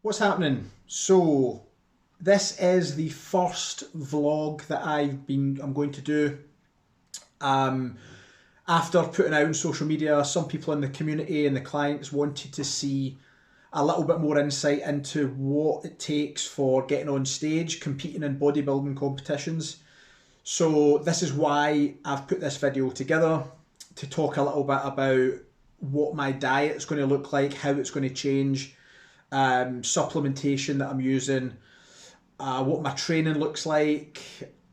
What's happening? So this is the first vlog that I'm going to do. Um, After putting out on social media, some people in the community and the clients wanted to see a little bit more insight into what it takes for getting on stage, competing in bodybuilding competitions. So this is why I've put this video together, to talk a little bit about what my diet is going to look like, how it's going to change, supplementation that I'm using, what my training looks like,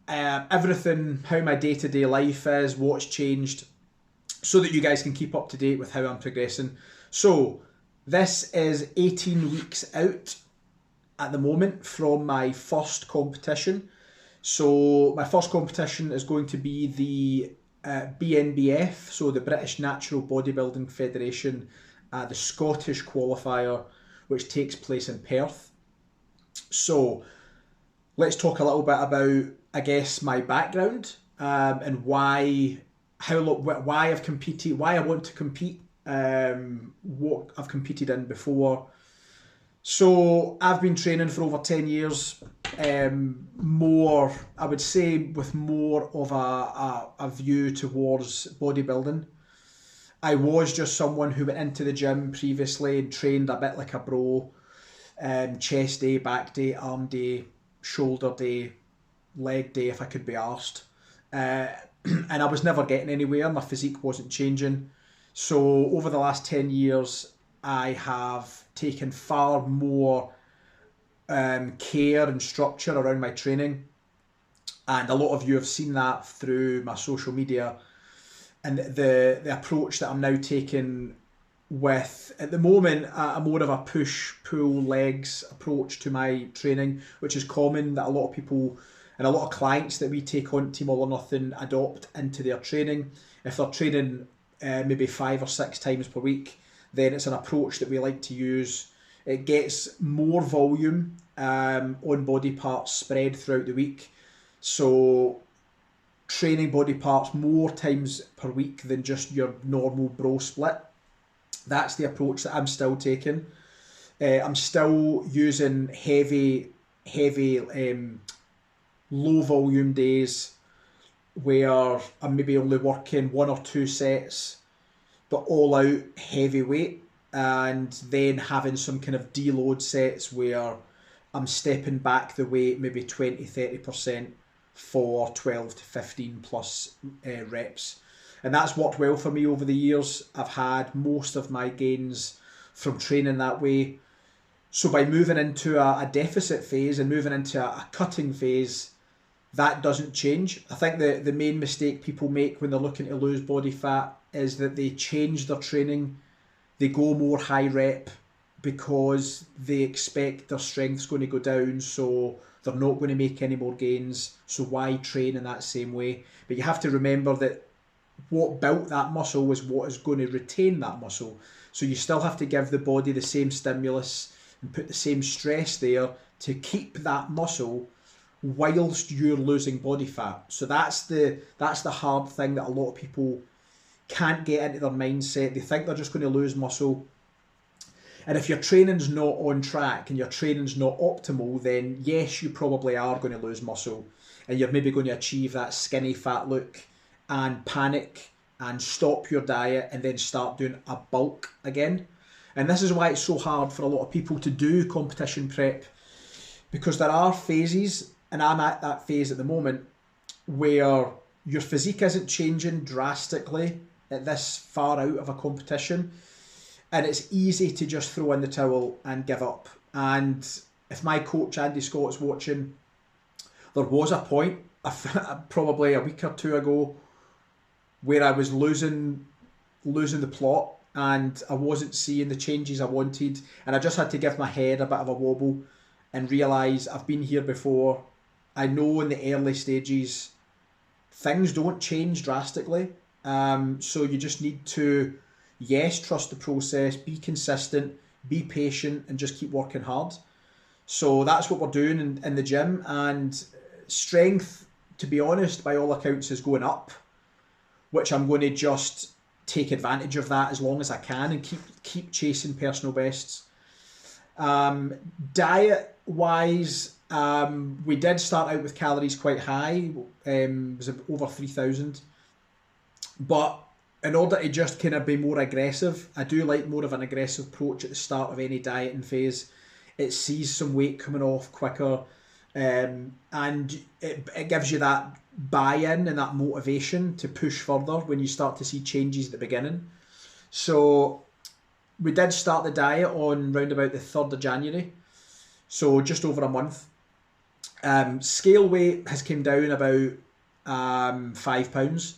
everything, how my day-to-day life is, what's changed, so that you guys can keep up to date with how I'm progressing. So this is 18 weeks out at the moment from my first competition. So my first competition is going to be the BNBF, so the British Natural Bodybuilding Federation, the Scottish qualifier, which takes place in Perth. So let's talk a little bit about, I guess, my background, and why I've competed, why I want to compete, what I've competed in before. So I've been training for over 10 years, more, I would say, with more of a view towards bodybuilding. I was just someone who went into the gym previously and trained a bit like a bro, chest day, back day, arm day, shoulder day, leg day if I could be arsed. And I was never getting anywhere, my physique wasn't changing. So over the last 10 years, I have taken far more care and structure around my training. And a lot of you have seen that through my social media. And the approach that I'm now taking with, at the moment, a more of a push, pull, legs approach to my training, which is common that a lot of people and a lot of clients that we take on Team All or Nothing adopt into their training. If they're training maybe 5 or 6 times per week, then it's an approach that we like to use. It gets more volume on body parts spread throughout the week. So training body parts more times per week than just your normal bro split. That's the approach that I'm still taking. I'm still using heavy, low volume days where I'm maybe only working 1 or 2 sets, but all out heavy weight, and then having some kind of deload sets where I'm stepping back the weight maybe 20-30% for 12 to 15 plus reps. And that's worked well for me over the years. I've had most of my gains from training that way. So by moving into a deficit phase and moving into a cutting phase, that doesn't change. I think the main mistake people make when they're looking to lose body fat is that they change their training. They go more high rep because they expect their strength's going to go down, so they're not going to make any more gains. So why train in that same way? But you have to remember that what built that muscle is what is going to retain that muscle. So you still have to give the body the same stimulus and put the same stress there to keep that muscle whilst you're losing body fat. So that's the hard thing that a lot of people can't get into their mindset. They think they're just going to lose muscle. And if your training's not on track and your training's not optimal, then yes, you probably are going to lose muscle. And you're maybe going to achieve that skinny fat look and panic and stop your diet and then start doing a bulk again. And this is why it's so hard for a lot of people to do competition prep, because there are phases, and I'm at that phase at the moment, where your physique isn't changing drastically at this far out of a competition, and it's easy to just throw in the towel and give up. And if my coach Andy Scott's watching, there was a point probably a week or two ago where I was losing the plot and I wasn't seeing the changes I wanted, and I just had to give my head a bit of a wobble and realise I've been here before. I know in the early stages things don't change drastically, so you just need to, yes, trust the process, be consistent, be patient, and just keep working hard. So that's what we're doing in the gym, and strength, to be honest, by all accounts is going up, which I'm going to just take advantage of that as long as I can and keep chasing personal bests. Diet wise, we did start out with calories quite high. It was over 3,000. But in order to just kind of be more aggressive, I do like more of an aggressive approach at the start of any dieting phase. It sees some weight coming off quicker, and it gives you that buy-in and that motivation to push further when you start to see changes at the beginning. So we did start the diet on round about the 3rd of January, so just over a month. Scale weight has came down about £5.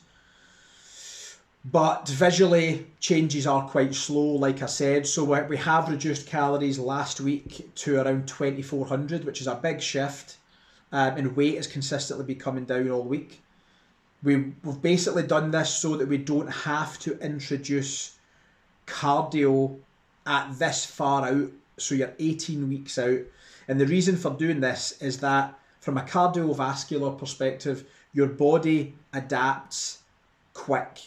But visually, changes are quite slow, like I said. So we have reduced calories last week to around 2,400, which is a big shift. And weight has consistently been coming down all week. We've basically done this so that we don't have to introduce cardio at this far out. So you're 18 weeks out. And the reason for doing this is that from a cardiovascular perspective, your body adapts quick.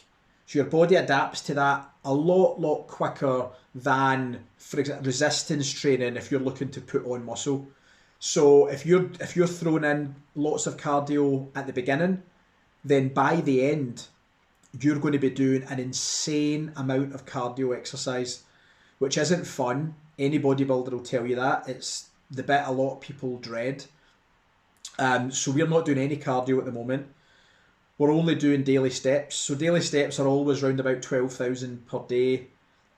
So your body adapts to that a lot quicker than, for example, resistance training if you're looking to put on muscle. So if you're throwing in lots of cardio at the beginning, then by the end, you're going to be doing an insane amount of cardio exercise, which isn't fun. Any bodybuilder will tell you that. It's the bit a lot of people dread. So we're not doing any cardio at the moment. We're only doing daily steps. So daily steps are always around about 12,000 per day.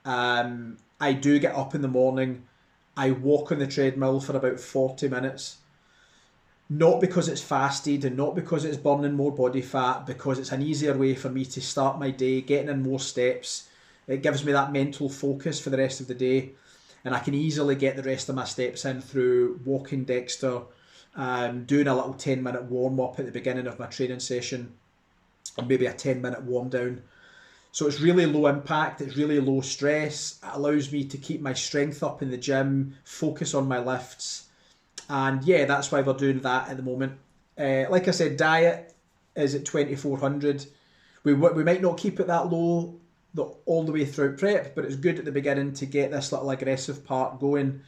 I do get up in the morning. I walk on the treadmill for about 40 minutes. Not because it's fasted and not because it's burning more body fat, because it's an easier way for me to start my day, getting in more steps. It gives me that mental focus for the rest of the day. And I can easily get the rest of my steps in through walking Dexter, doing a little 10-minute warm-up at the beginning of my training session, and maybe a 10-minute warm down. So it's really low impact, it's really low stress. It allows me to keep my strength up in the gym, focus on my lifts. And yeah, that's why we're doing that at the moment. Like I said, diet is at 2,400. We might not keep it that low all the way throughout prep, but it's good at the beginning to get this little aggressive part going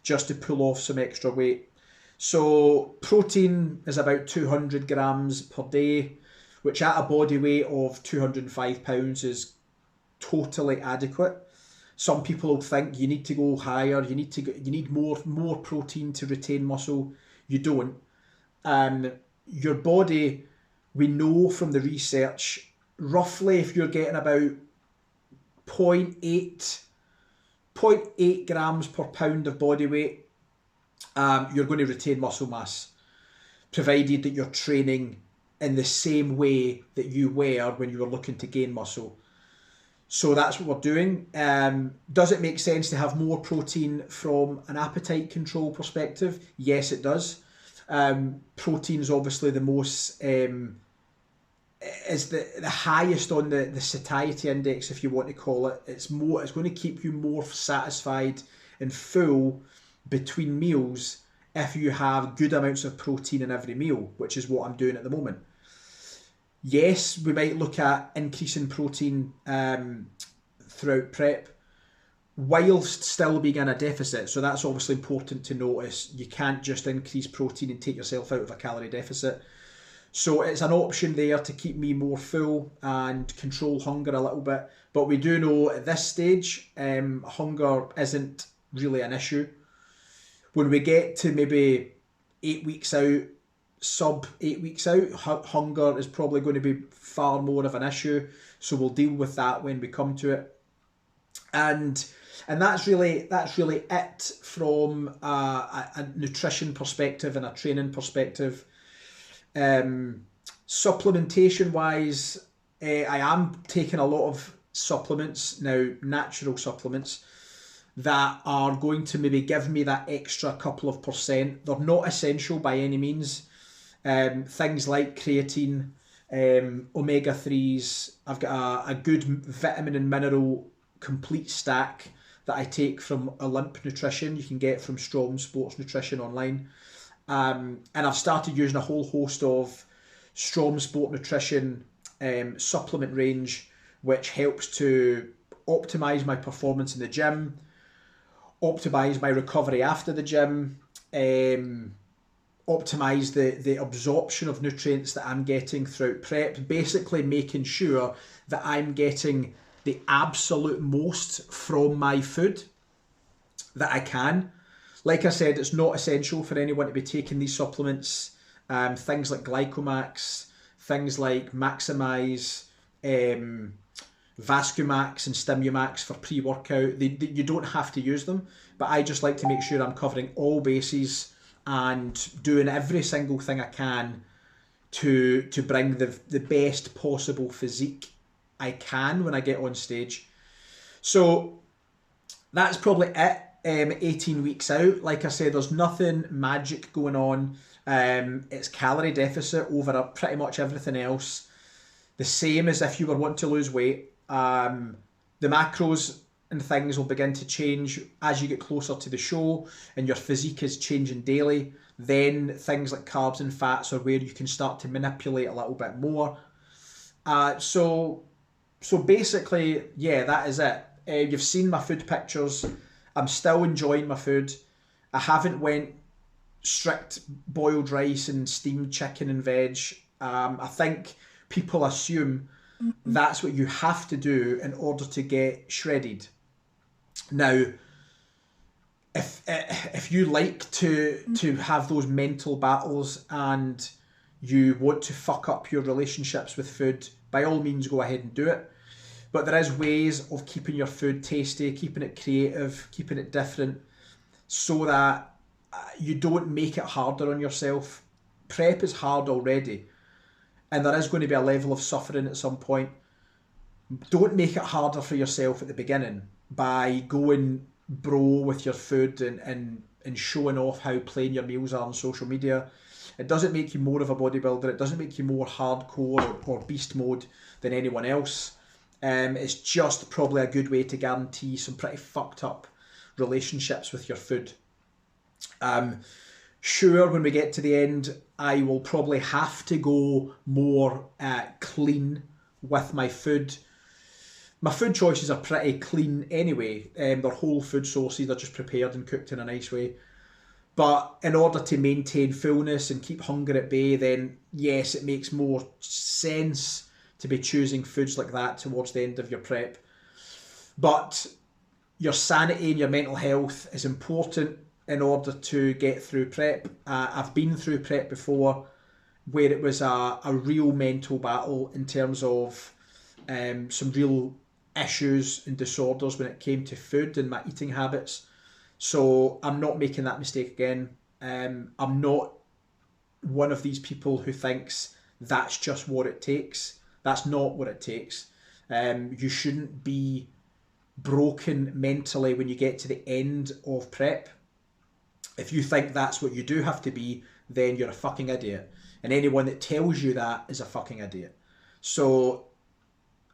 just to pull off some extra weight. So protein is about 200 grams per day, which at a body weight of 205 pounds is totally adequate. Some people will think you need to go higher, you need more protein to retain muscle. You don't. Your body, we know from the research, roughly if you're getting about 0.8 grams per pound of body weight, you're going to retain muscle mass, provided that you're training in the same way that you were when you were looking to gain muscle. So that's what we're doing. Does it make sense to have more protein from an appetite control perspective? Yes, it does. Protein is obviously the most, is the highest on the satiety index, if you want to call it. It's going to keep you more satisfied and full between meals if you have good amounts of protein in every meal, which is what I'm doing at the moment. Yes, we might look at increasing protein throughout prep whilst still being in a deficit. So that's obviously important to notice. You can't just increase protein and take yourself out of a calorie deficit. So it's an option there to keep me more full and control hunger a little bit. But we do know at this stage, hunger isn't really an issue. When we get to maybe 8 weeks out, sub 8 weeks out, hunger is probably going to be far more of an issue. So we'll deal with that when we come to it. And that's really it from a nutrition perspective and a training perspective. Supplementation wise, I am taking a lot of supplements now, natural supplements that are going to maybe give me that extra couple of percent. They're not essential by any means. Things like creatine, omega-3s. I've got a good vitamin and mineral complete stack that I take from Olymp Nutrition. You can get from Strong Sports Nutrition online. And I've started using a whole host of Strong Sport Nutrition supplement range, which helps to optimize my performance in the gym. optimise my recovery after the gym, optimise the absorption of nutrients that I'm getting throughout prep, basically making sure that I'm getting the absolute most from my food that I can. Like I said, it's not essential for anyone to be taking these supplements. Things like Glycomax, things like Maximize, Vascumax and Stimumax for pre-workout. You don't have to use them, but I just like to make sure I'm covering all bases and doing every single thing I can to bring the best possible physique I can when I get on stage. So that's probably it. 18 weeks out, like I said, there's nothing magic going on. It's calorie deficit over pretty much everything else. The same as if you were wanting to lose weight. The macros and things will begin to change as you get closer to the show and your physique is changing daily. Then things like carbs and fats are where you can start to manipulate a little bit more. So basically, yeah, that is it. You've seen my food pictures. I'm still enjoying my food. I haven't went strict boiled rice and steamed chicken and veg. I think people assume that's what you have to do in order to get shredded. Now, if you like to have those mental battles and you want to fuck up your relationships with food, by all means go ahead and do it. But there is ways of keeping your food tasty, keeping it creative, keeping it different, so that you don't make it harder on yourself. Prep is hard already, and there is going to be a level of suffering at some point. Don't make it harder for yourself at the beginning by going bro with your food and showing off how plain your meals are on social media. It doesn't make you more of a bodybuilder. It doesn't make you more hardcore or beast mode than anyone else. It's just probably a good way to guarantee some pretty fucked up relationships with your food. Sure, when we get to the end, I will probably have to go more clean with my food. My food choices are pretty clean anyway. They're whole food sources. They're just prepared and cooked in a nice way. But in order to maintain fullness and keep hunger at bay, then yes, it makes more sense to be choosing foods like that towards the end of your prep. But your sanity and your mental health is important in order to get through prep. I've been through prep before where it was a real mental battle in terms of some real issues and disorders when it came to food and my eating habits. So I'm not making that mistake again. I'm not one of these people who thinks that's just what it takes. That's not what it takes. You shouldn't be broken mentally when you get to the end of prep. If you think that's what you do have to be, then you're a fucking idiot. And anyone that tells you that is a fucking idiot. So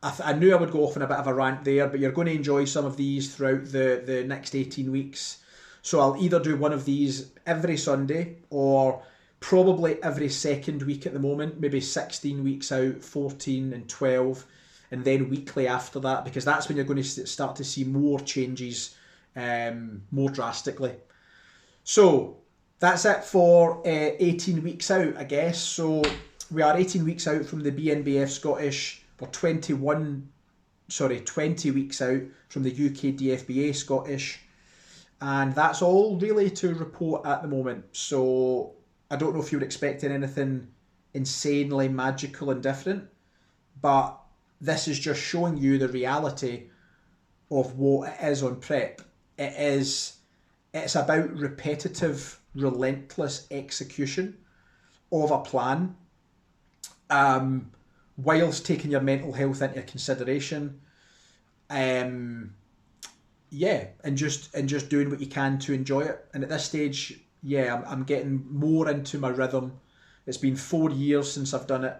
I knew I would go off on a bit of a rant there, but you're going to enjoy some of these throughout the next 18 weeks. So I'll either do one of these every Sunday or probably every second week at the moment, maybe 16 weeks out, 14 and 12, and then weekly after that, because that's when you're going to start to see more changes more drastically. So that's it for 18 weeks out, I guess. So we are 18 weeks out from the BNBF Scottish. We're 20 weeks out from the UK DFBA Scottish. And that's all really to report at the moment. So I don't know if you were expecting anything insanely magical and different, but this is just showing you the reality of what it is on prep. It's about repetitive, relentless execution of a plan, whilst taking your mental health into consideration. And just doing what you can to enjoy it. And at this stage, I'm getting more into my rhythm. It's been 4 years since I've done it,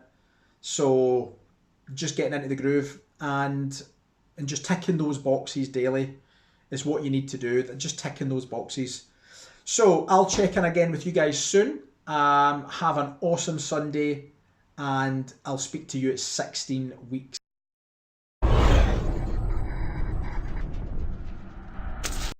so just getting into the groove and just ticking those boxes daily is what you need to do. Just ticking those boxes. So I'll check in again with you guys soon. Have an awesome Sunday, and I'll speak to you at 16 weeks.